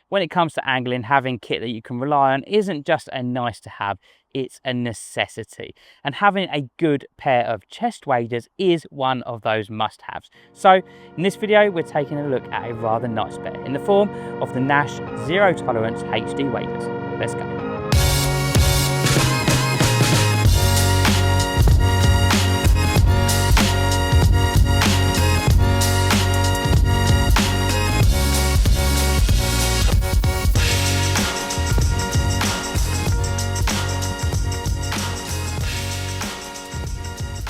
When it comes to angling, having kit that you can rely on isn't just a nice to have, it's a necessity. And having a good pair of chest waders is one of those must-haves. So in this video, we're taking a look at a rather nice pair in the form of the Nash Zero Tolerance HD waders. Let's go.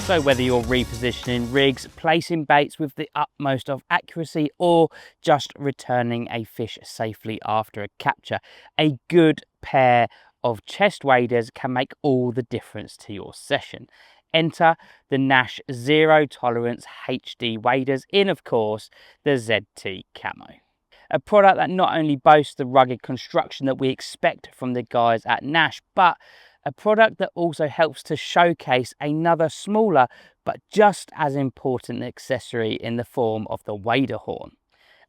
So whether you're repositioning rigs, placing baits with the utmost of accuracy, or just returning a fish safely after a capture, a good pair of chest waders can make all the difference to your session. Enter the Nash Zero Tolerance HD waders in, of course, the ZT Camo. A product that not only boasts the rugged construction that we expect from the guys at Nash, but a product that also helps to showcase another smaller but just as important accessory in the form of the wader horn.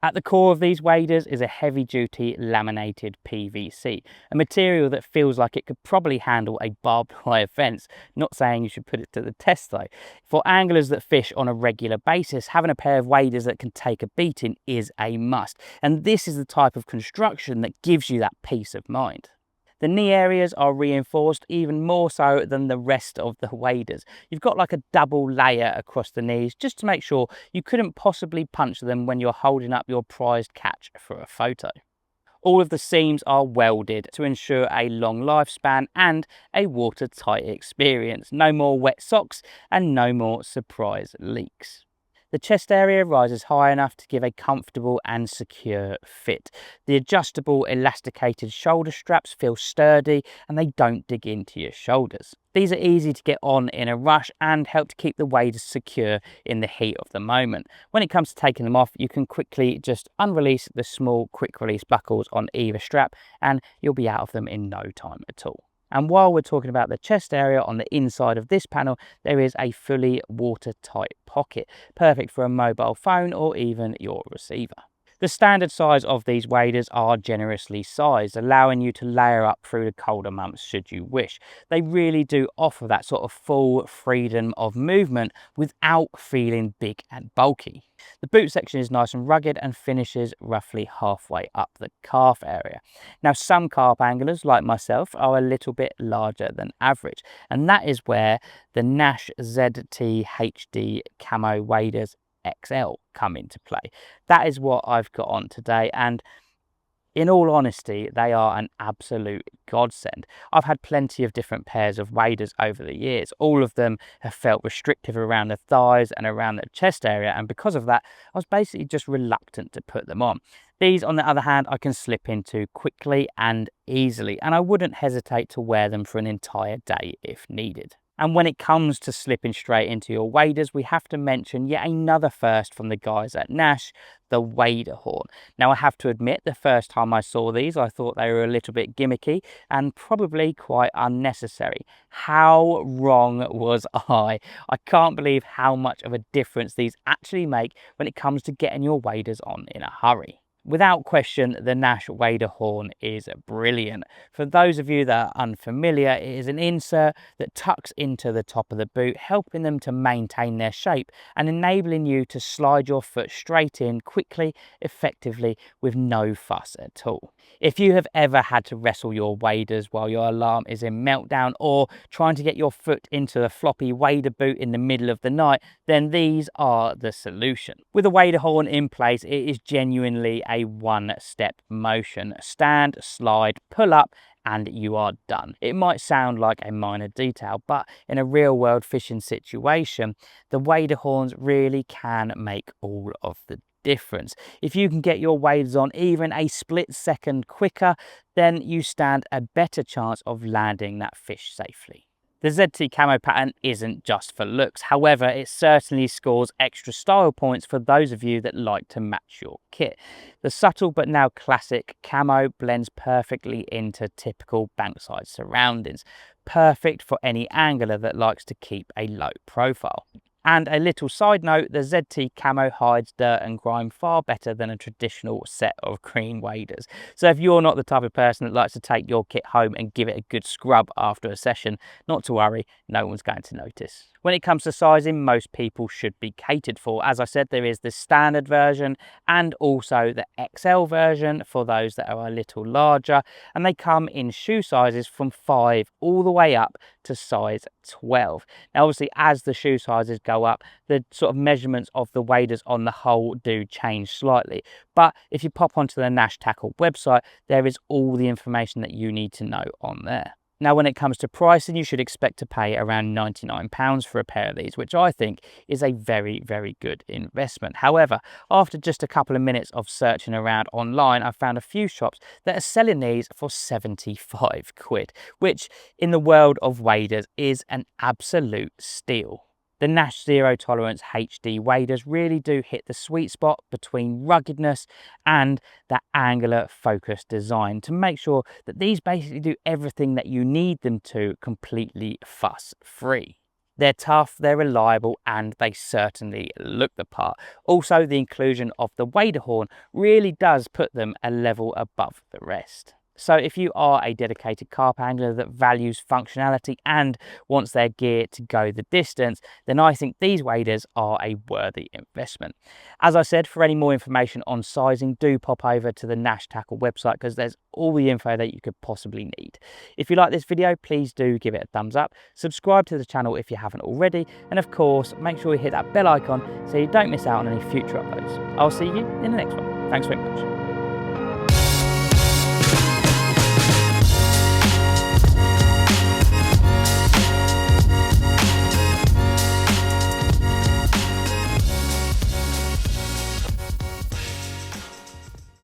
At the core of these waders is a heavy-duty laminated PVC, a material that feels like it could probably handle a barbed wire fence. Not saying you should put it to the test though. For anglers that fish on a regular basis, having a pair of waders that can take a beating is a must, and this is the type of construction that gives you that peace of mind. The knee areas are reinforced even more so than the rest of the waders. You've got like a double layer across the knees just to make sure you couldn't possibly punch them when you're holding up your prized catch for a photo. All of the seams are welded to ensure a long lifespan and a watertight experience. No more wet socks and no more surprise leaks. The chest area rises high enough to give a comfortable and secure fit. The adjustable elasticated shoulder straps feel sturdy and they don't dig into your shoulders. These are easy to get on in a rush and help to keep the waders secure in the heat of the moment. When it comes to taking them off, you can quickly just unrelease the small quick release buckles on either strap and you'll be out of them in no time at all. And while we're talking about the chest area, on the inside of this panel, there is a fully watertight pocket, perfect for a mobile phone or even your receiver. The standard size of these waders are generously sized, allowing you to layer up through the colder months should you wish. They really do offer that sort of full freedom of movement without feeling big and bulky. The boot section is nice and rugged and finishes roughly halfway up the calf area. Now, some carp anglers like myself are a little bit larger than average, and that is where the Nash ZT HD Camo waders XL come into play. That is what I've got on today, and in all honesty, they are an absolute godsend. I've had plenty of different pairs of waders over the years. All of them have felt restrictive around the thighs and around the chest area, and because of that, I was basically just reluctant to put them on. These, on the other hand, I can slip into quickly and easily, and I wouldn't hesitate to wear them for an entire day if needed. And when it comes to slipping straight into your waders, we have to mention yet another first from the guys at Nash, the wader horn. Now, I have to admit, the first time I saw these, I thought they were a little bit gimmicky and probably quite unnecessary. How wrong was I? I can't believe how much of a difference these actually make when it comes to getting your waders on in a hurry. Without question, the Nash wader horn is brilliant. For those of you that are unfamiliar, it is an insert that tucks into the top of the boot, helping them to maintain their shape and enabling you to slide your foot straight in quickly, effectively, with no fuss at all. If you have ever had to wrestle your waders while your alarm is in meltdown, or trying to get your foot into a floppy wader boot in the middle of the night, then these are the solution. With a wader horn in place, it is genuinely a one-step motion. Stand, slide, pull up, and you are done. It might sound like a minor detail, but in a real-world fishing situation, the wader horns really can make all of the difference. If you can get your waders on even a split second quicker, then you stand a better chance of landing that fish safely. The ZT camo pattern isn't just for looks, however it certainly scores extra style points for those of you that like to match your kit. The subtle but now classic camo blends perfectly into typical bankside surroundings, perfect for any angler that likes to keep a low profile. And a little side note, the ZT Camo hides dirt and grime far better than a traditional set of green waders. So if you're not the type of person that likes to take your kit home and give it a good scrub after a session, not to worry, no one's going to notice. When it comes to sizing, most people should be catered for. As I said, there is the standard version and also the XL version for those that are a little larger, and they come in shoe sizes from 5 all the way up to size 12. Now obviously as the shoe sizes go up, the sort of measurements of the waders on the whole do change slightly, but if you pop onto the Nash Tackle website, there is all the information that you need to know on there. Now, when it comes to pricing, you should expect to pay around £99 for a pair of these, which I think is a very, very good investment. However, after just a couple of minutes of searching around online, I found a few shops that are selling these for 75 quid, which in the world of waders is an absolute steal. The Nash Zero Tolerance HD waders really do hit the sweet spot between ruggedness and that angular focus design to make sure that these basically do everything that you need them to completely fuss free. They're tough, they're reliable, and they certainly look the part. Also, the inclusion of the wader horn really does put them a level above the rest. So if you are a dedicated carp angler that values functionality and wants their gear to go the distance, then I think these waders are a worthy investment. As I said, for any more information on sizing, do pop over to the Nash Tackle website because there's all the info that you could possibly need. If you like this video, please do give it a thumbs up, subscribe to the channel if you haven't already, and of course, make sure you hit that bell icon so you don't miss out on any future uploads. I'll see you in the next one. Thanks very much.